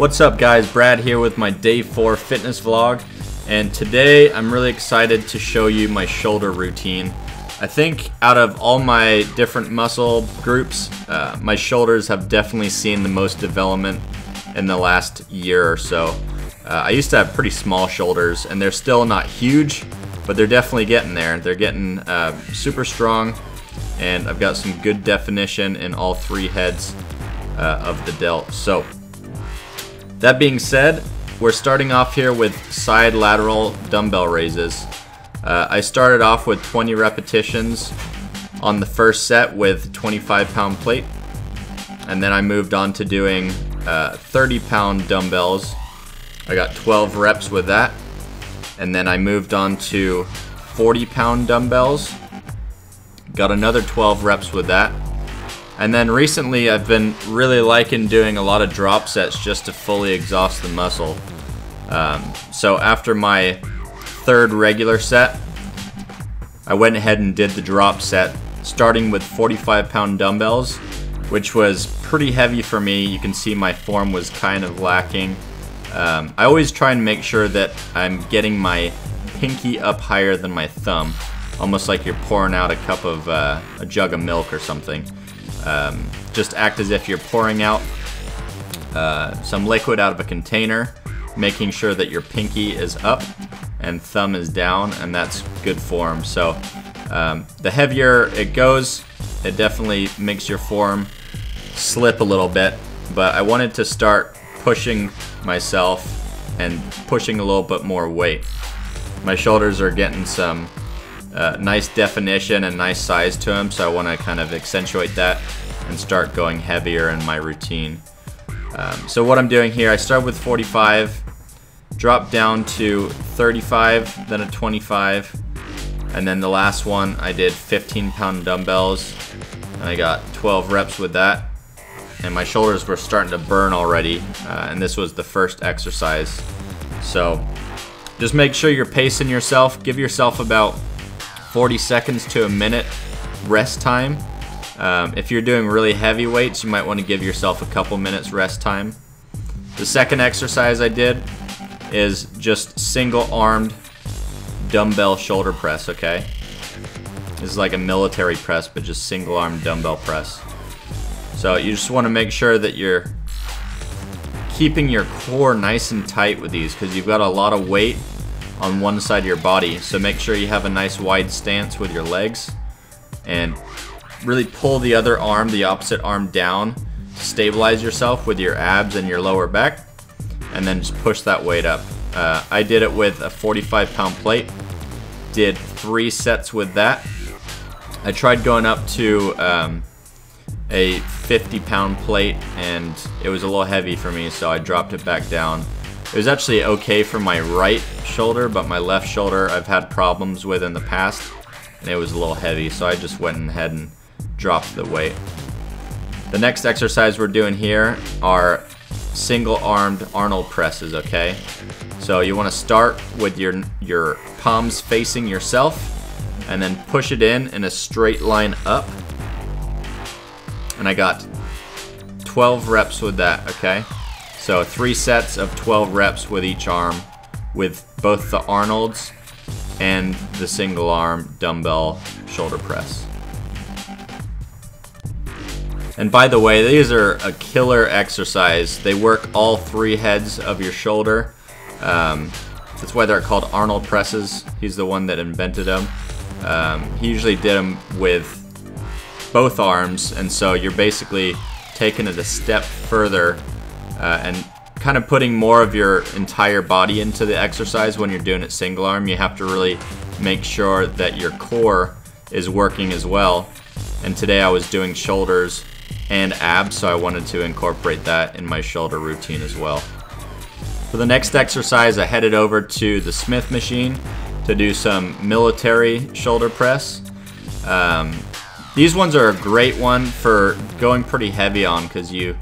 What's up guys, Brad here with my day 4 fitness vlog, and today I'm really excited to show you my shoulder routine. I think out of all my different muscle groups, my shoulders have definitely seen the most development in the last year or so. I used to have pretty small shoulders and they're still not huge, but they're definitely getting there. They're getting super strong, and I've got some good definition in all 3 heads of the delt. So that being said, we're starting off here with side lateral dumbbell raises. I started off with 20 repetitions on the first set with 25-pound plate, and then I moved on to doing 30-pound dumbbells. I got 12 reps with that, and then I moved on to 40-pound dumbbells, got another 12 reps with that. And then recently I've been really liking doing a lot of drop sets just to fully exhaust the muscle. So after my 3rd regular set, I went ahead and did the drop set, starting with 45-pound dumbbells, which was pretty heavy for me. You can see my form was kind of lacking. I always try and make sure that I'm getting my pinky up higher than my thumb, almost like you're pouring out a jug of milk or something. Just act as if you're pouring out some liquid out of a container, making sure that your pinky is up and thumb is down, and that's good form. So the heavier it goes, it definitely makes your form slip a little bit, but I wanted to start pushing myself and pushing a little bit more weight. My shoulders are getting some nice definition and nice size to them, so I want to kind of accentuate that and start going heavier in my routine. So what I'm doing here, I start with 45, drop down to 35, then a 25, and then the last one I did 15-pound dumbbells, and I got 12 reps with that, and my shoulders were starting to burn already, and this was the first exercise. So just make sure you're pacing yourself. Give yourself about 40 seconds to a minute rest time. If you're doing really heavy weights, you might want to give yourself a couple minutes rest time. The second exercise I did is just single-armed dumbbell shoulder press, okay? This is like a military press, but just single-armed dumbbell press. So you just want to make sure that you're keeping your core nice and tight with these, because you've got a lot of weight on one side of your body. So make sure you have a nice wide stance with your legs, and really pull the other arm, the opposite arm, down to stabilize yourself with your abs and your lower back, and then just push that weight up. I did it with a 45-pound plate, did 3 sets with that. I tried going up to a 50-pound plate, and it was a little heavy for me, so I dropped it back down. It was actually okay for my right shoulder, but my left shoulder I've had problems with in the past, and it was a little heavy, so I just went ahead and dropped the weight. The next exercise we're doing here are single-armed Arnold presses, okay? So you want to start with your palms facing yourself, and then push it in a straight line up. And I got 12 reps with that, okay? So 3 sets of 12 reps with each arm, with both the Arnolds and the single arm dumbbell shoulder press. And by the way, these are a killer exercise. They work all 3 heads of your shoulder. That's why they're called Arnold presses. He's the one that invented them. He usually did them with both arms, and so you're basically taking it a step further and kind of putting more of your entire body into the exercise. When you're doing it single arm, you have to really make sure that your core is working as well. And today I was doing shoulders and abs, so I wanted to incorporate that in my shoulder routine as well. For the next exercise, I headed over to the Smith machine to do some military shoulder press. These ones are a great one for going pretty heavy on, because you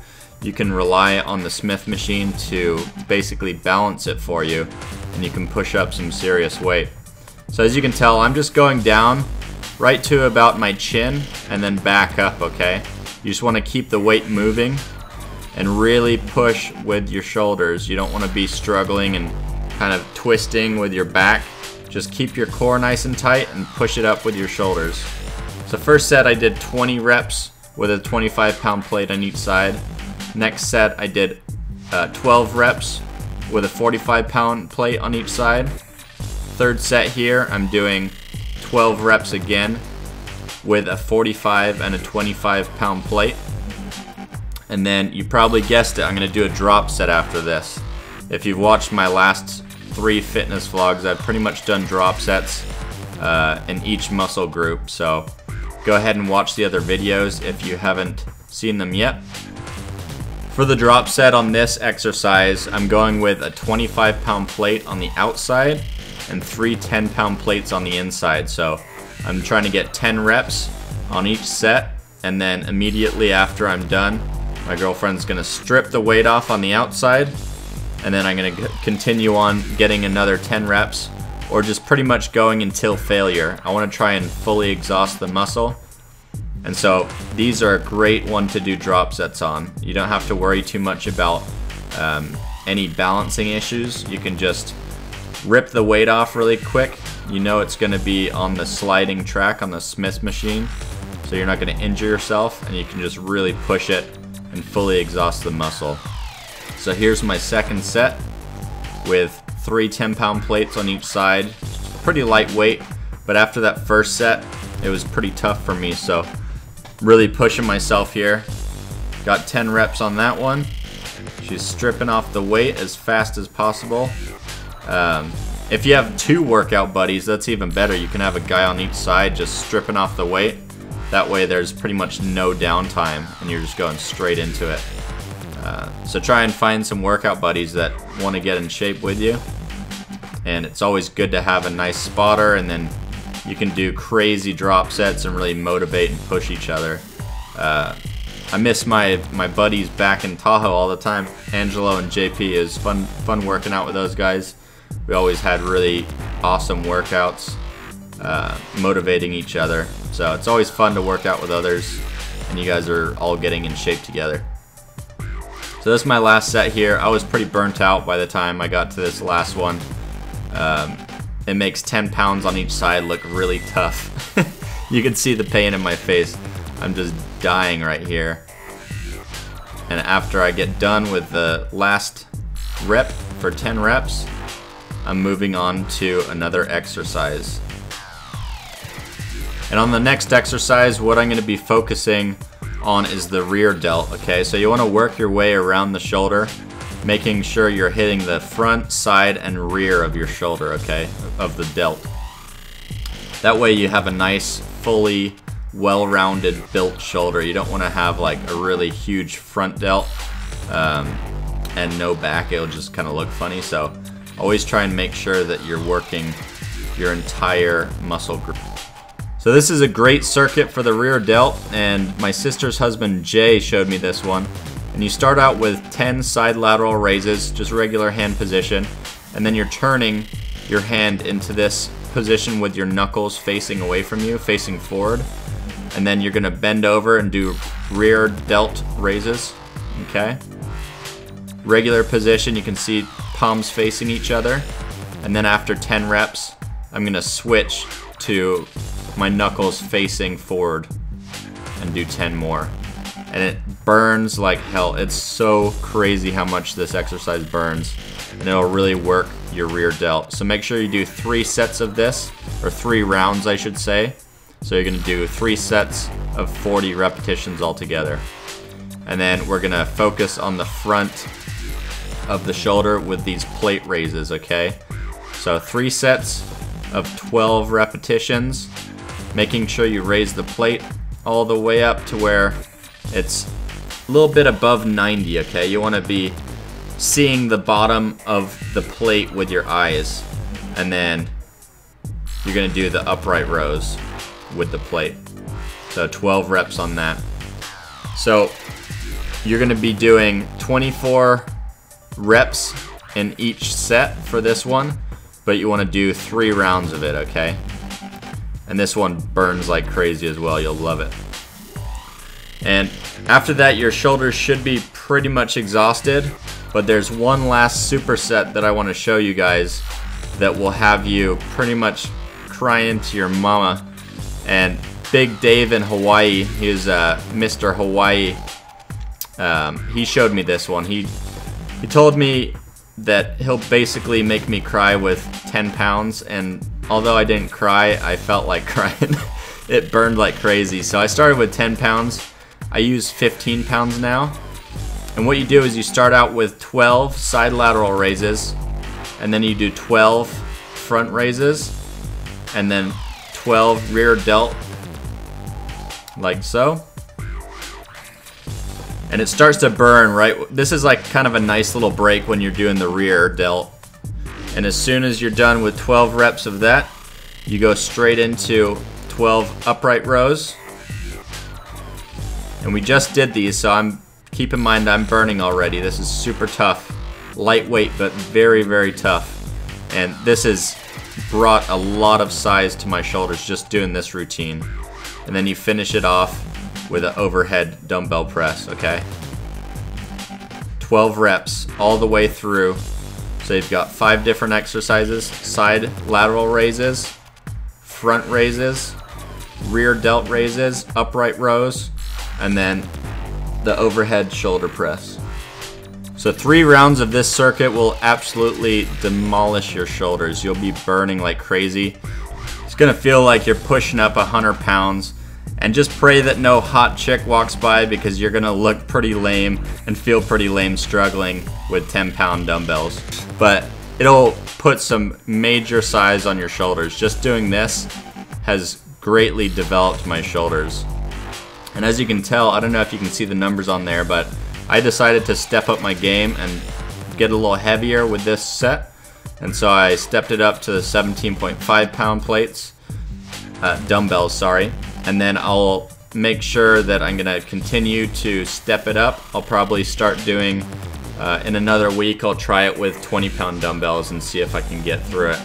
can rely on the Smith machine to basically balance it for you, and you can push up some serious weight. So as you can tell, I'm just going down right to about my chin and then back up, okay? You just want to keep the weight moving and really push with your shoulders. You don't want to be struggling and kind of twisting with your back. Just keep your core nice and tight and push it up with your shoulders. So first set I did 20 reps with a 25-pound plate on each side. Next set I did 12 reps with a 45-pound plate on each side. Third set here I'm doing 12 reps again with a 45 and a 25-pound plate. And then you probably guessed it, I'm going to do a drop set after this. If you've watched my last 3 fitness vlogs, I've pretty much done drop sets in each muscle group. So go ahead and watch the other videos if you haven't seen them yet. For the drop set on this exercise, I'm going with a 25-pound plate on the outside and 3 10-pound plates on the inside. So I'm trying to get 10 reps on each set, and then immediately after I'm done, my girlfriend's gonna strip the weight off on the outside, and then I'm gonna continue on getting another 10 reps, or just pretty much going until failure. I wanna try and fully exhaust the muscle. And so these are a great one to do drop sets on. You don't have to worry too much about any balancing issues. You can just rip the weight off really quick. You know it's going to be on the sliding track on the Smith machine, so you're not going to injure yourself, and you can just really push it and fully exhaust the muscle. So here's my second set with 3 10-pound plates on each side. Pretty lightweight, but after that first set it was pretty tough for me, so really pushing myself here. Got 10 reps on that one. She's stripping off the weight as fast as possible. If you have 2 workout buddies, that's even better. You can have a guy on each side just stripping off the weight. That way there's pretty much no downtime and you're just going straight into it. So try and find some workout buddies that want to get in shape with you. And it's always good to have a nice spotter, and then you can do crazy drop sets and really motivate and push each other. I miss my buddies back in Tahoe all the time. Angelo and JP. Is fun working out with those guys. We always had really awesome workouts, motivating each other. So it's always fun to work out with others, and you guys are all getting in shape together. So this is my last set here. I was pretty burnt out by the time I got to this last one. It makes 10 pounds on each side look really tough. You can see the pain in my face. I'm just dying right here. And after I get done with the last rep for 10 reps, I'm moving on to another exercise. And on the next exercise, what I'm going to be focusing on is the rear delt. Okay, so you want to work your way around the shoulder, making sure you're hitting the front, side, and rear of your shoulder, okay, of the delt. That way you have a nice, fully well-rounded built shoulder. You don't want to have like a really huge front delt and no back. It'll just kind of look funny. So always try and make sure that you're working your entire muscle group. So this is a great circuit for the rear delt, and my sister's husband Jay showed me this one. And you start out with 10 side lateral raises, just regular hand position, and then you're turning your hand into this position with your knuckles facing away from you, facing forward. And then you're gonna bend over and do rear delt raises, okay? Regular position, you can see palms facing each other. And then after 10 reps, I'm gonna switch to my knuckles facing forward and do 10 more. And it burns like hell. It's so crazy how much this exercise burns, and it'll really work your rear delt. So make sure you do 3 sets of this, or 3 rounds I should say. So you're gonna do 3 sets of 40 repetitions altogether. And then we're gonna focus on the front of the shoulder with these plate raises, okay? So 3 sets of 12 repetitions, making sure you raise the plate all the way up to where it's a little bit above 90, okay? You want to be seeing the bottom of the plate with your eyes, and then you're going to do the upright rows with the plate. So 12 reps on that. So you're going to be doing 24 reps in each set for this one, but you want to do 3 rounds of it, okay? And this one burns like crazy as well. You'll love it. And After that, your shoulders should be pretty much exhausted, but there's one last superset that I want to show you guys that will have you pretty much crying to your mama. And Big Dave in Hawaii, he was Mr. Hawaii, he showed me this one. He told me that he'll basically make me cry with 10 pounds, and although I didn't cry, I felt like crying. It burned like crazy. So I started with 10 pounds. I use 15 pounds now. And what you do is you start out with 12 side lateral raises, and then you do 12 front raises, and then 12 rear delt, like so. And it starts to burn, right? This is like kind of a nice little break when you're doing the rear delt. And as soon as you're done with 12 reps of that, you go straight into 12 upright rows. And we just did these, so keep in mind I'm burning already. This is super tough. Lightweight, but very, very tough. And this has brought a lot of size to my shoulders just doing this routine. And then you finish it off with an overhead dumbbell press, okay? 12 reps all the way through. So you've got 5 different exercises: side lateral raises, front raises, rear delt raises, upright rows, and then the overhead shoulder press. So 3 rounds of this circuit will absolutely demolish your shoulders. You'll be burning like crazy. It's gonna feel like you're pushing up 100 pounds. And just pray that no hot chick walks by, because you're gonna look pretty lame and feel pretty lame struggling with 10-pound dumbbells. But it'll put some major size on your shoulders. Just doing this has greatly developed my shoulders. And as you can tell, I don't know if you can see the numbers on there, but I decided to step up my game and get a little heavier with this set. And so I stepped it up to the 17.5 pound plates, dumbbells, sorry. And then I'll make sure that I'm gonna continue to step it up. I'll probably start doing, in another week, I'll try it with 20-pound dumbbells and see if I can get through it.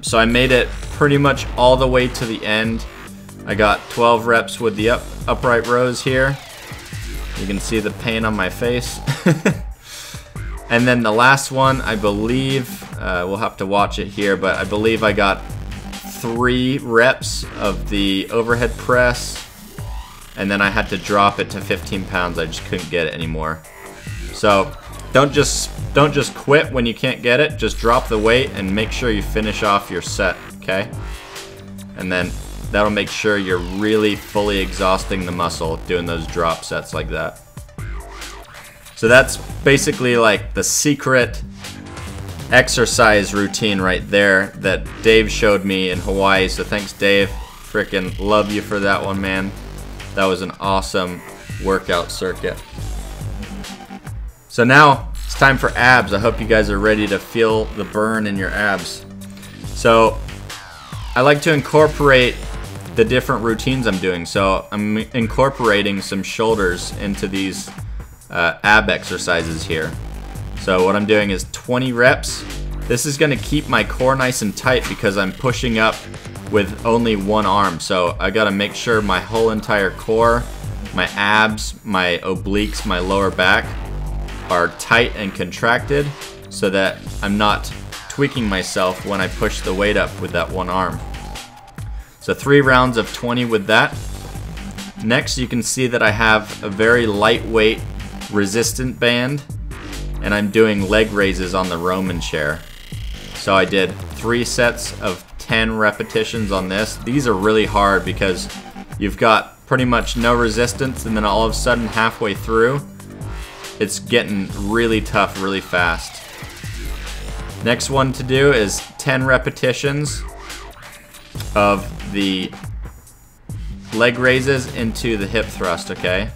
So I made it pretty much all the way to the end. I got 12 reps with the upright rows here. You can see the pain on my face. And then the last one, I believe, we'll have to watch it here, but I believe I got 3 reps of the overhead press, and then I had to drop it to 15 pounds. I just couldn't get it anymore. So don't just quit when you can't get it. Just drop the weight and make sure you finish off your set, okay? And then that'll make sure you're really fully exhausting the muscle doing those drop sets like that. So that's basically like the secret exercise routine right there that Dave showed me in Hawaii. So thanks, Dave. Freaking love you for that one, man. That was an awesome workout circuit. So now it's time for abs. I hope you guys are ready to feel the burn in your abs. So I like to incorporate the different routines I'm doing. So I'm incorporating some shoulders into these ab exercises here. So what I'm doing is 20 reps. This is gonna keep my core nice and tight because I'm pushing up with only one arm. So I gotta make sure my whole entire core, my abs, my obliques, my lower back are tight and contracted so that I'm not tweaking myself when I push the weight up with that one arm. So 3 rounds of 20 with that. Next, you can see that I have a very lightweight resistant band, and I'm doing leg raises on the Roman chair. So I did 3 sets of 10 repetitions on this. These are really hard because you've got pretty much no resistance, and then all of a sudden halfway through, it's getting really tough really fast. Next one to do is 10 repetitions of the leg raises into the hip thrust, okay?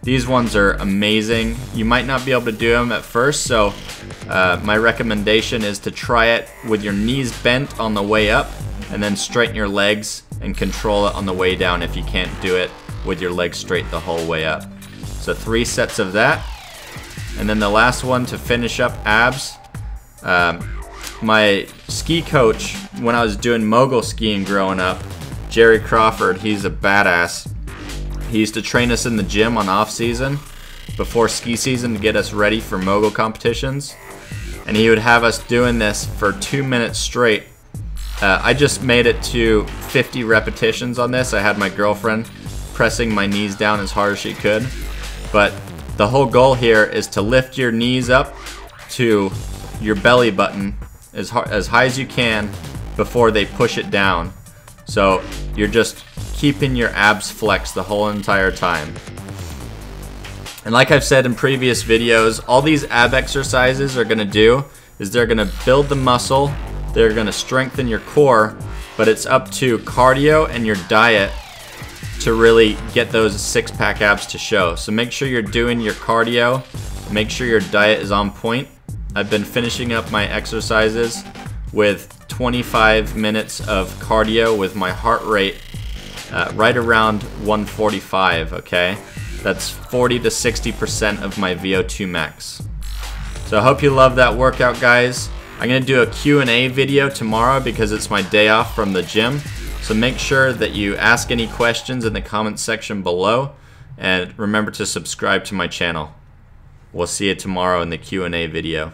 These ones are amazing. You might not be able to do them at first, so my recommendation is to try it with your knees bent on the way up and then straighten your legs and control it on the way down if you can't do it with your legs straight the whole way up. So 3 sets of that. And then the last one to finish up abs. My ski coach, when I was doing mogul skiing growing up, Jerry Crawford, he's a badass. He used to train us in the gym on off season before ski season to get us ready for mogul competitions. And he would have us doing this for 2 minutes straight. I just made it to 50 repetitions on this. I had my girlfriend pressing my knees down as hard as she could. But the whole goal here is to lift your knees up to your belly button as high as you can before they push it down. So you're just keeping your abs flexed the whole entire time. And like I've said in previous videos, all these ab exercises are going to do is they're going to build the muscle, they're going to strengthen your core, but it's up to cardio and your diet to really get those six-pack abs to show. So make sure you're doing your cardio, make sure your diet is on point. I've been finishing up my exercises with 25 minutes of cardio with my heart rate right around 145, okay? That's 40 to 60% of my VO2 max. So I hope you love that workout, guys. I'm going to do a Q&A video tomorrow because it's my day off from the gym. So make sure that you ask any questions in the comments section below, and remember to subscribe to my channel. We'll see you tomorrow in the Q&A video.